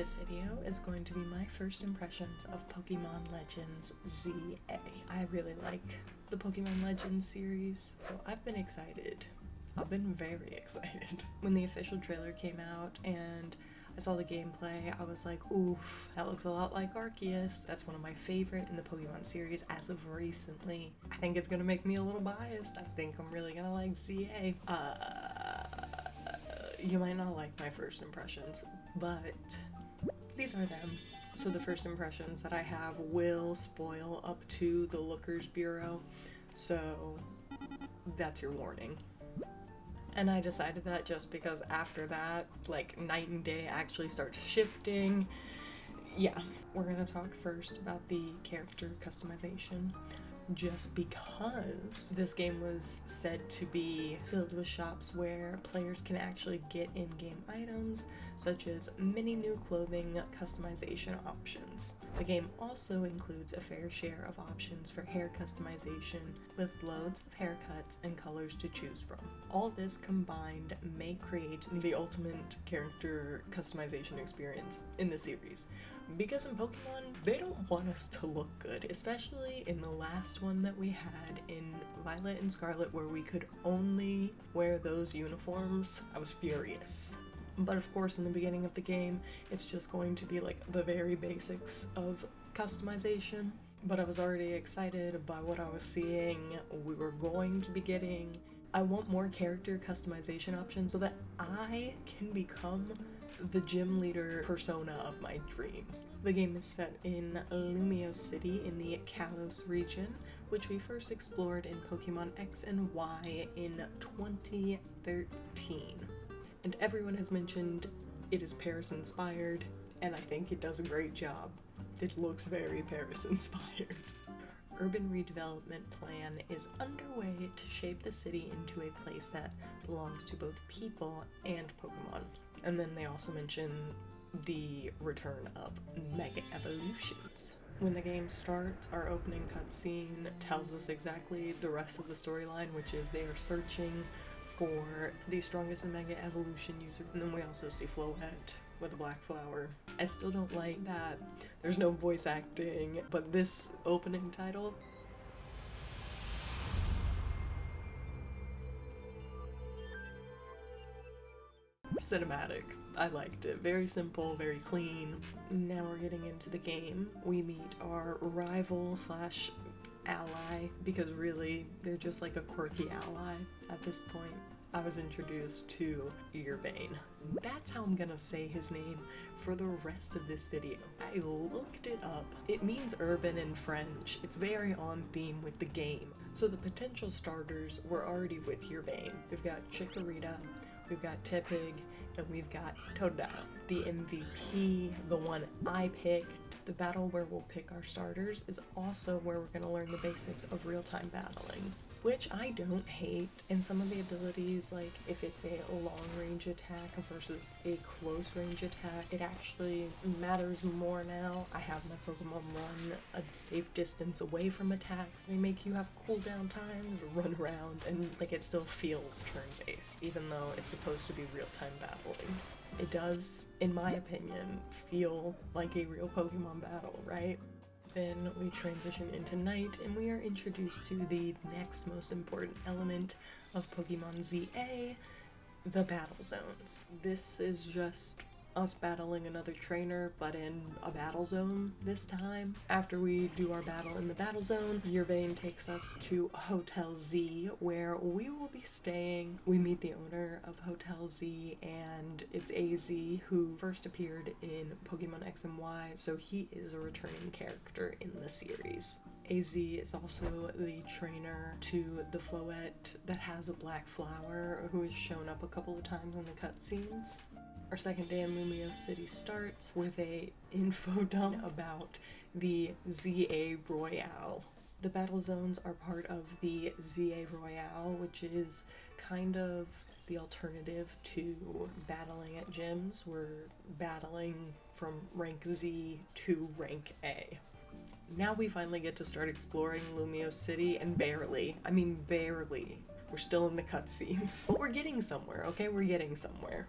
This video is going to be my first impressions of Pokemon Legends ZA. I really like the Pokemon Legends series, so I've been excited. I've been very excited. When the official trailer came out and I saw the gameplay, I was like, oof, that looks a lot like Arceus. That's one of my favorite in the Pokemon series as of recently. I think it's gonna make me a little biased. I think I'm really gonna like ZA. You might not like my first impressions, but these are them. So the first impressions that I have will spoil up to the Lookers Bureau, so that's your warning. And I decided that just because after that, like, night and day actually starts shifting. Yeah, we're gonna talk first about the character customization, just because this game was said to be filled with shops where players can actually get in-game items, such as many new clothing customization options. The game also includes a fair share of options for hair customization, with loads of haircuts and colors to choose from. All this combined may create the ultimate character customization experience in the series. Because in Pokemon, they don't want us to look good, especially in the last one that we had in Violet and Scarlet, where we could only wear those uniforms. I was furious. But of course, in the beginning of the game, it's just going to be like the very basics of customization. But I was already excited by what I was seeing we were going to be getting. I want more character customization options so that I can become the gym leader persona of my dreams. The game is set in Lumio City in the Kalos region, which we first explored in Pokemon X and Y in 2013. And everyone has mentioned it is Paris inspired, and I think it does a great job. It looks very Paris inspired. Urban redevelopment plan is underway to shape the city into a place that belongs to both people and Pokemon. And then they also mention the return of Mega Evolutions. When the game starts, our opening cutscene tells us exactly the rest of the storyline, which is they are searching for the strongest Mega Evolution user. And then we also see Floette with a black flower. I still don't like that there's no voice acting, but this opening title, cinematic. I liked it. Very simple, very clean. Now we're getting into the game. We meet our rival slash ally, because really they're just like a quirky ally at this point. I was introduced to Urbane. That's how I'm gonna say his name for the rest of this video. I looked it up. It means urban in French. It's very on theme with the game. So the potential starters were already with Urbane. We've got Chikorita, we've got Tepig, and we've got Totodile. The MVP, the one I picked, the battle where we'll pick our starters, is also where we're going to learn the basics of real-time battling, which I don't hate. And some of the abilities, like if it's a long-range attack versus a close-range attack, it actually matters more now. I have my Pokemon run a safe distance away from attacks. They make you have cooldown times, run around, and like it still feels turn-based, even though it's supposed to be real-time battling. It does, in my opinion, feel like a real Pokemon battle, right? Then we transition into night and we are introduced to the next most important element of Pokemon ZA, the battle zones. This is just us battling another trainer, but in a battle zone this time. After we do our battle in the battle zone, Urbane takes us to Hotel Z, where we will be staying. We meet the owner of Hotel Z, and it's AZ, who first appeared in Pokemon X and Y, so he is a returning character in the series. AZ is also the trainer to the Floette that has a black flower, who has shown up a couple of times in the cutscenes. Our second day in Lumio City starts with a info dump about the ZA Royale. The battle zones are part of the ZA Royale, which is kind of the alternative to battling at gyms. We're battling from rank Z to rank A. Now we finally get to start exploring Lumio City, and barely. We're still in the cutscenes. But we're getting somewhere, okay? We're getting somewhere.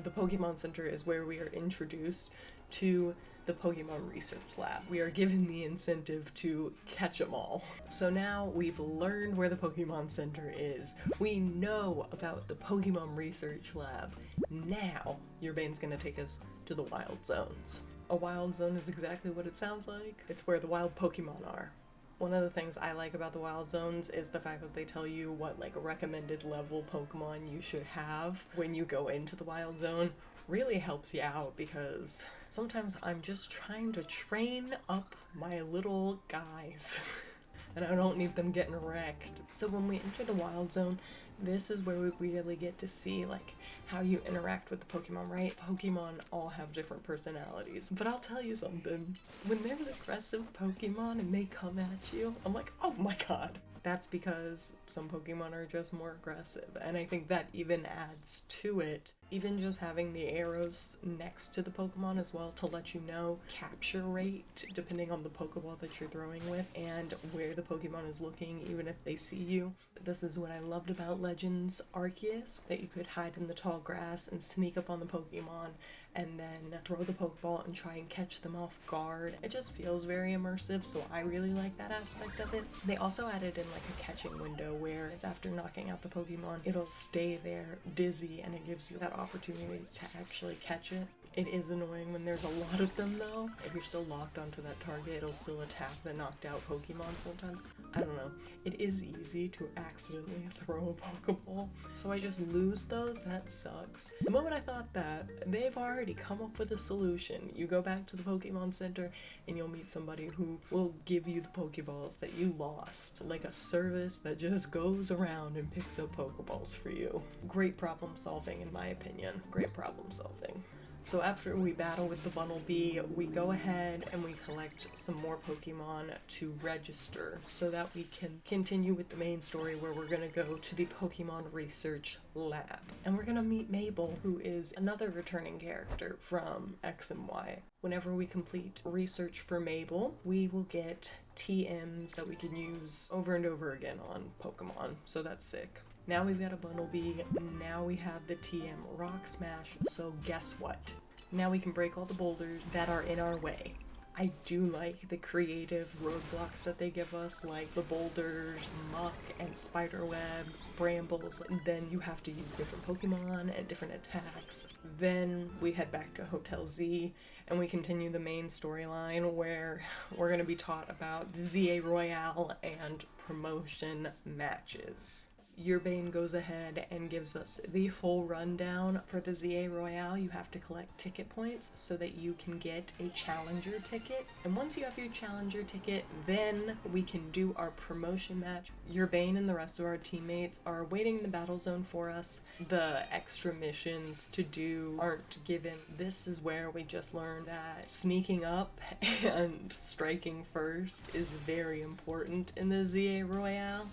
The Pokemon Center is where we are introduced to the Pokemon Research Lab. We are given the incentive to catch them all. So now we've learned where the Pokemon Center is. We know about the Pokemon Research Lab. Now, Urbane's gonna take us to the Wild Zones. A Wild Zone is exactly what it sounds like. It's where the wild Pokemon are. One of the things I like about the Wild Zones is the fact that they tell you what like recommended level Pokemon you should have when you go into the Wild Zone. Really helps you out because sometimes I'm just trying to train up my little guys and I don't need them getting wrecked. So when we enter the Wild Zone, this is where we really get to see like how you interact with the Pokemon, right? Pokemon all have different personalities, but I'll tell you something. When there's aggressive Pokemon and they come at you, I'm like, oh my god. That's because some Pokemon are just more aggressive, and I think that even adds to it. Even just having the arrows next to the Pokemon as well to let you know capture rate depending on the Pokeball that you're throwing with and where the Pokemon is looking, even if they see you. This is what I loved about Legends Arceus, that you could hide in the tall grass and sneak up on the Pokemon and then throw the Pokeball and try and catch them off guard. It just feels very immersive, so I really like that aspect of it. They also added in like a catching window where it's after knocking out the Pokemon, it'll stay there dizzy and it gives you that opportunity to actually catch it. It is annoying when there's a lot of them though. If you're still locked onto that target, it'll still attack the knocked out Pokemon sometimes. I don't know. It is easy to accidentally throw a Pokeball, so I just lose those. That sucks. The moment I thought that, they've already come up with a solution. You go back to the Pokemon Center and you'll meet somebody who will give you the Pokeballs that you lost. Like a service that just goes around and picks up Pokeballs for you. Great problem solving in my opinion. Great problem solving. So after we battle with the Bunnelby, we go ahead and we collect some more Pokemon to register so that we can continue with the main story where we're gonna go to the Pokemon Research Lab. And we're gonna meet Mabel, who is another returning character from X and Y. Whenever we complete research for Mabel, we will get TMs that we can use over and over again on Pokemon, so that's sick. Now we've got a Bunnelby, now we have the TM Rock Smash, so guess what? Now we can break all the boulders that are in our way. I do like the creative roadblocks that they give us, like the boulders, muck, and spider webs, brambles. Then you have to use different Pokemon and different attacks. Then we head back to Hotel Z, and we continue the main storyline where we're going to be taught about the ZA Royale and promotion matches. Urbane goes ahead and gives us the full rundown. For the ZA Royale, you have to collect ticket points so that you can get a challenger ticket. And once you have your challenger ticket, then we can do our promotion match. Urbane and the rest of our teammates are waiting in the battle zone for us. The extra missions to do aren't given. This is where we just learned that sneaking up and striking first is very important in the ZA Royale.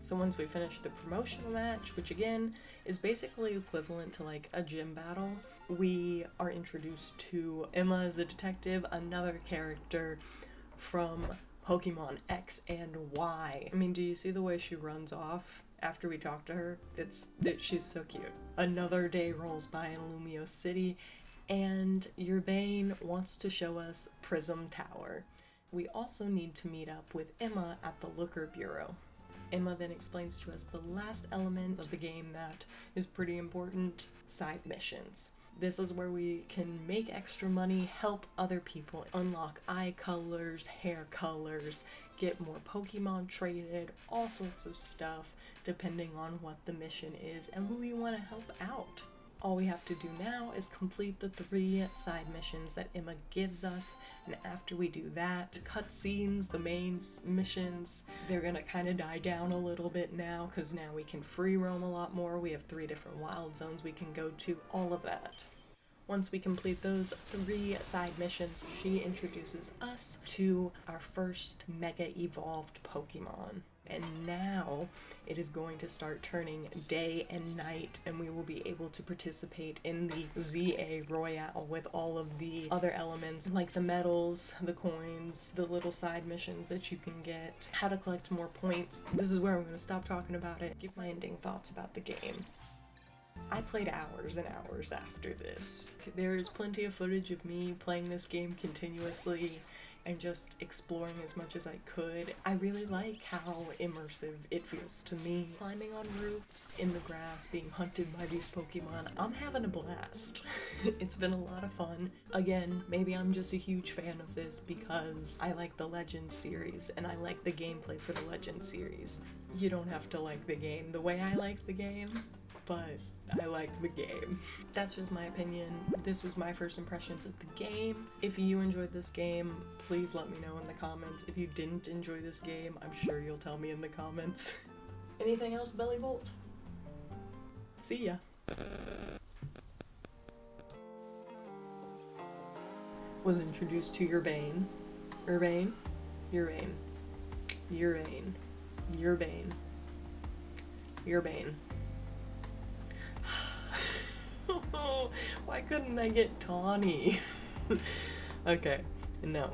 So once we finish the promotional match, which again is basically equivalent to like a gym battle, we are introduced to Emma as a detective, another character from Pokemon X and Y. I mean, do you see the way she runs off after we talk to her? She's so cute. Another day rolls by in Lumio City, and Urbane wants to show us Prism Tower. We also need to meet up with Emma at the Looker Bureau. Emma then explains to us the last element of the game that is pretty important: side missions. This is where we can make extra money, help other people, unlock eye colors, hair colors, get more Pokemon traded, all sorts of stuff depending on what the mission is and who we want to help out. All we have to do now is complete the 3 side missions that Emma gives us, and after we do that, cutscenes, the main missions, they're gonna kind of die down a little bit now, because now we can free roam a lot more. We have 3 different wild zones we can go to, all of that. Once we complete those 3 side missions, she introduces us to our first Mega Evolved Pokemon. And now it is going to start turning day and night, and we will be able to participate in the ZA Royale with all of the other elements like the medals, the coins, the little side missions that you can get, how to collect more points. This is where I'm going to stop talking about it, give my ending thoughts about the game. I played hours and hours after this. There is plenty of footage of me playing this game continuously and just exploring as much as I could. I really like how immersive it feels to me. Climbing on roofs, in the grass, being hunted by these Pokemon, I'm having a blast. It's been a lot of fun. Again, maybe I'm just a huge fan of this because I like the Legends series and I like the gameplay for the Legends series. You don't have to like the game the way I like the game, but I like the game. That's just my opinion. This was my first impressions of the game. If you enjoyed this game, please let me know in the comments. If you didn't enjoy this game, I'm sure you'll tell me in the comments. Anything else, Belly Bolt? See ya. Was introduced to Urbane. Urbane? Urbane. Urbane. Urbane. Urbane. Why couldn't I get Tawny? Okay, no.